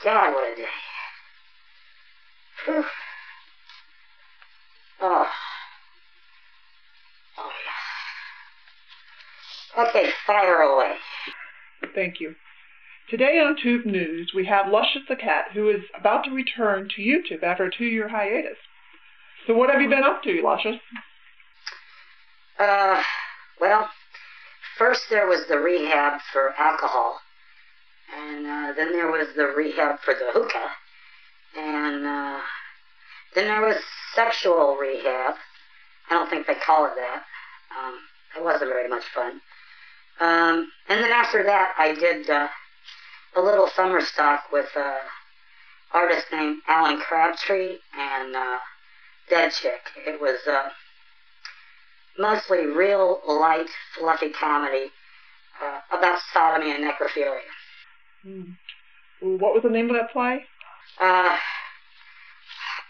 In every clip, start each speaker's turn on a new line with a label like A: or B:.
A: God, what a day. Whew. Oh. Oh, yeah. Okay, fire away.
B: Thank you. Today on Tube News, we have Luscious the cat, who is about to return to YouTube after a 2-year hiatus. So what have you been up to, Luscious?
A: Well, first there was the rehab for alcohol, and then there was the rehab for the hookah, and then there was sexual rehab. I don't think they call it that. It wasn't very much fun. And then after that, I did a little summer stock with an artist named Alan Crabtree and Dead Chick. It was mostly real light, fluffy comedy about sodomy and necrophilia.
B: What was the name of that play?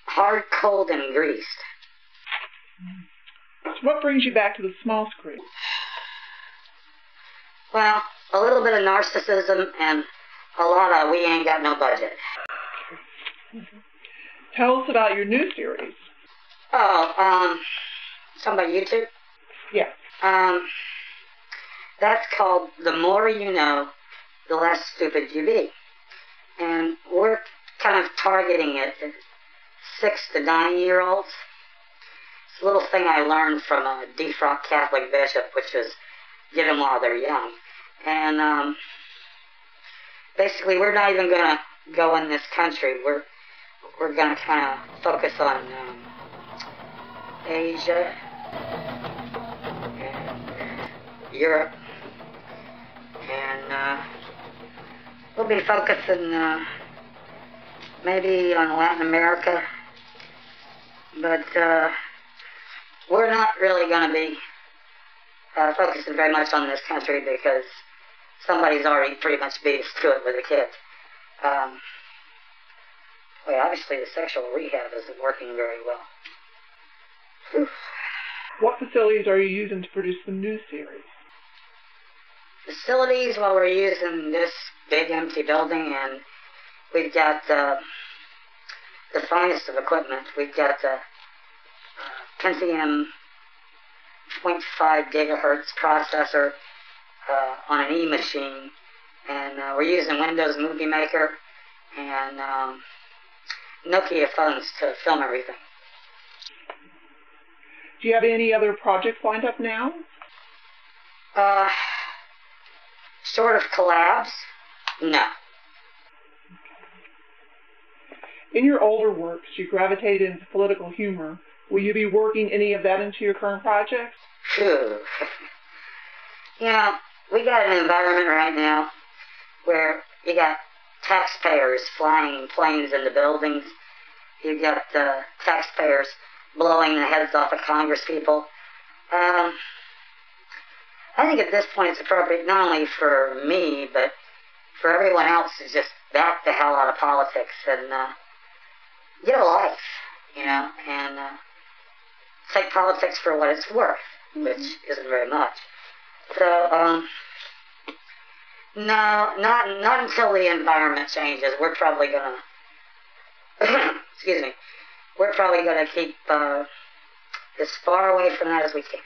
A: Hard, Cold, and Greased.
B: So what brings you back to the small screen?
A: Well, a little bit of narcissism and a lot of we ain't got no budget.
B: Tell us about your new series.
A: Oh, something about YouTube?
B: Yeah.
A: That's called The More You Know, The Less Stupid You Be. And we're kind of targeting it at 6 to 9-year-olds. It's a little thing I learned from a defrocked Catholic bishop, which is get them while they're young. And basically, we're not even going to go in this country. We're going to kind of focus on Asia and Europe, and we'll be focusing maybe on Latin America, but we're not really going to be focusing very much on this country because somebody's already pretty much beat us to it with the kids. Well, obviously the sexual rehab isn't working very well. Whew.
B: What facilities are you using to produce the new series?
A: Facilities, well, we're using this big empty building, and we've got the finest of equipment. We've got the Pentium 0.5 gigahertz processor on an E machine, and we're using Windows Movie Maker and Nokia phones to film everything.
B: Do you have any other projects lined up now?
A: Sort of collabs? No.
B: In your older works, you gravitated into political humor. Will you be working any of that into your current projects?
A: Phew. You know, we got an environment right now where you got taxpayers flying planes into buildings. You got taxpayers blowing the heads off of Congress people. I think at this point it's appropriate not only for me, but for everyone else to just back the hell out of politics and get a life, you know, and take politics for what it's worth, which isn't very much. So, no, not until the environment changes. We're probably gonna, excuse me, we're probably gonna keep as far away from that as we can.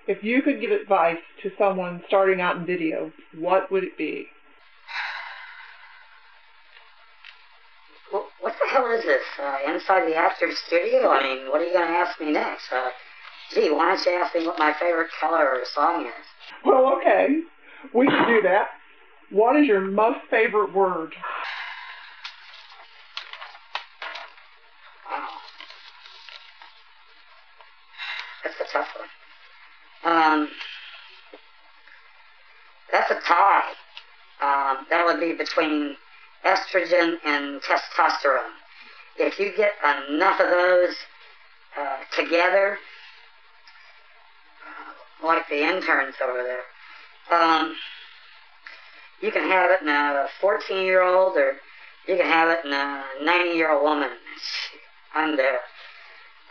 B: If you could give advice to someone starting out in video, what would it be?
A: Well, what the hell is this? Inside the actor's studio? I mean, what are you going to ask me next? Gee, why don't you ask me what my favorite color or song is?
B: Well, okay. We can do that. What is your most favorite word?
A: Wow. That's a tough one. That's a tie. That would be between estrogen and testosterone. If you get enough of those together, like the interns over there, you can have it in a 14-year-old or you can have it in a 90-year-old woman. I'm there.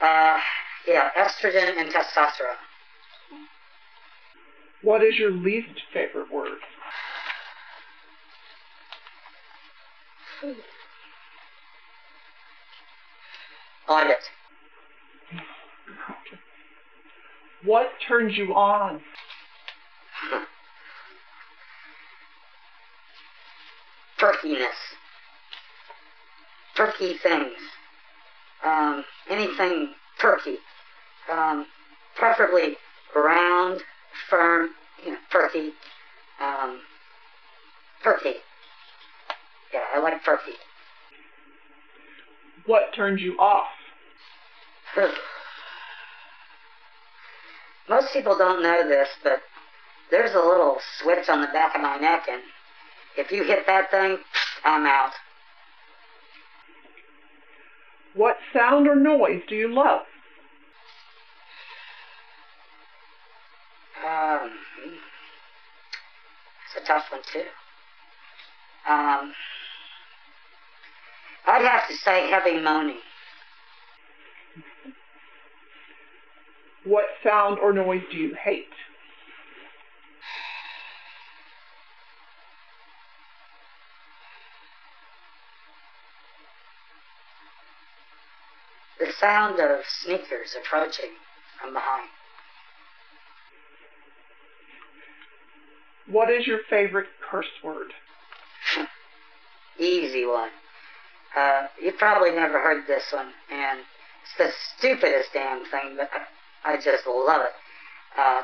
A: Yeah, estrogen and testosterone.
B: What is your least favorite word?
A: Audit.
B: Okay. What turns you on?
A: Perkiness. Perky things. Anything perky. Preferably round, firm, perky. Perky. Yeah, I like perky.
B: What turns you off?
A: Most people don't know this, but there's a little switch on the back of my neck, and if you hit that thing, I'm out.
B: What sound or noise do you love?
A: It's a tough one, too. I'd have to say heavy moaning.
B: What sound or noise do you hate?
A: The sound of sneakers approaching from behind.
B: What is your favorite curse word?
A: Easy one. You've probably never heard this one, and it's the stupidest damn thing, but I just love it.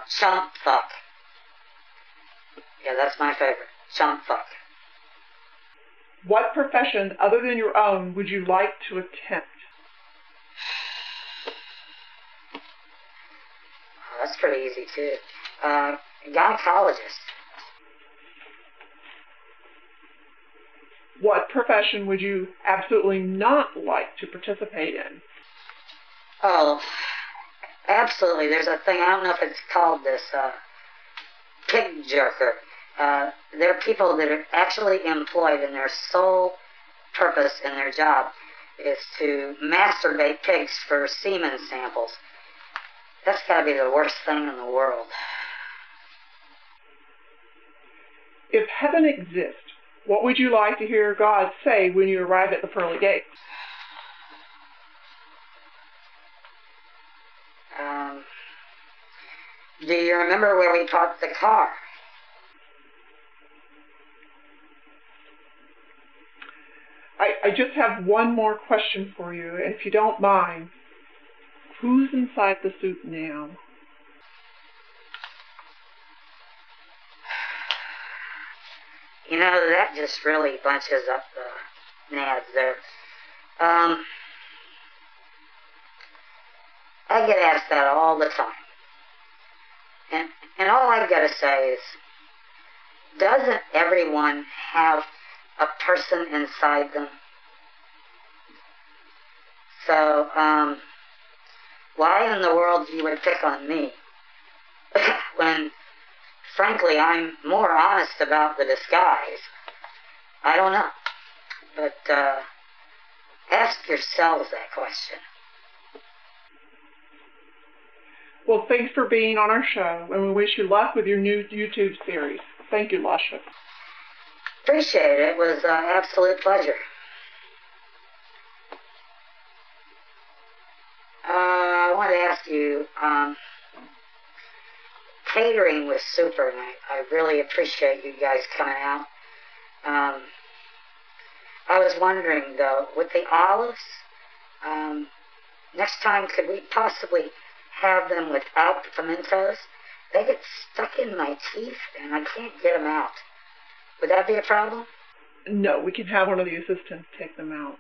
A: Chump fuck. Yeah, that's my favorite. Chump fuck.
B: What profession other than your own would you like to attempt?
A: Oh, that's pretty easy, too. Gynecologist.
B: What profession would you absolutely not like to participate in?
A: Oh, absolutely. There's a thing, I don't know if it's called this, pig jerker. There are people that are actually employed, and their sole purpose in their job is to masturbate pigs for semen samples. That's got to be the worst thing in the world.
B: If heaven exists, what would you like to hear God say when you arrive at the pearly gates?
A: Do you remember where we parked the car?
B: I just have one more question for you, and if you don't mind. Who's inside the suit now?
A: You know, that just really bunches up the nads there. I get asked that all the time. And all I've got to say is, doesn't everyone have a person inside them? So, why in the world you would pick on me when, frankly, I'm more honest about the disguise? I don't know. But ask yourselves that question.
B: Well, thanks for being on our show, and we wish you luck with your new YouTube series. Thank you, Luscious.
A: Appreciate it. It was an absolute pleasure. I want to ask you, catering was super, and I really appreciate you guys coming out. I was wondering, though, with the olives, next time could we possibly have them without the pimentos? They get stuck in my teeth, and I can't get them out. Would that be a problem?
B: No, we can have one of the assistants take them out.